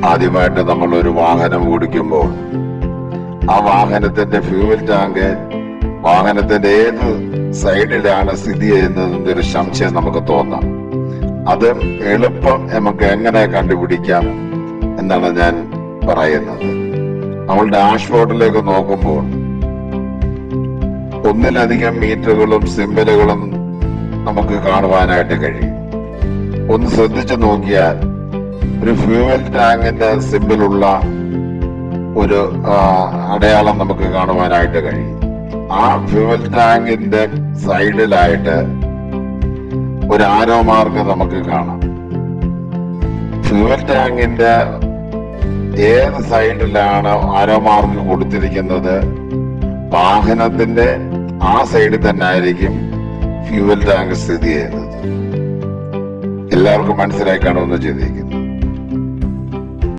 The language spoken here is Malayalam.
ആദ്യമായിട്ട് നമ്മൾ ഒരു വാഹനം ഓടിക്കുമ്പോൾ ആ വാഹനത്തിന്റെ ഫ്യൂവൽ ടാങ്ക് വാഹനത്തിന്റെ ഏത് സൈഡിലാണ് സ്ഥിതി ചെയ്യുന്നതിന്റെ ഒരു സംശയം നമുക്ക് തോന്നാം. അത് എളുപ്പം നമുക്ക് എങ്ങനെ കണ്ടുപിടിക്കാം എന്നാണ് ഞാൻ പറയുന്നത്. നമ്മൾ ഡാഷ്ബോർഡിലേക്ക് നോക്കുമ്പോൾ ഒന്നിലധികം മീറ്ററുകളും സിമ്പലുകളും നമുക്ക് കാണുവാനായിട്ട് കഴിയും. ഒന്ന് ശ്രദ്ധിച്ചു നോക്കിയാൽ ഒരു ഫ്യൂവൽ ടാങ്കിന്റെ സിമ്പിളുള്ള ഒരു അടയാളം നമുക്ക് കാണുവാനായിട്ട് കഴിയും. ആ ഫ്യൂവൽ ടാങ്കിന്റെ സൈഡിലായിട്ട് ഒരു ആരോ മാർക്ക് നമുക്ക് കാണാം. ഫ്യൂവൽ ടാങ്കിന്റെ ഏത് സൈഡിലാണ് ആരോ മാർക്ക് കൊടുത്തിരിക്കുന്നത്, വാഹനത്തിന്റെ ആ സൈഡിൽ തന്നെ ആയിരിക്കും ഫ്യൂവൽ ടാങ്ക് സ്ഥിതി ചെയ്യുന്നത്. എല്ലാവർക്കും മനസ്സിലായി കാണുമെന്ന് ചിന്തിക്കുന്നു.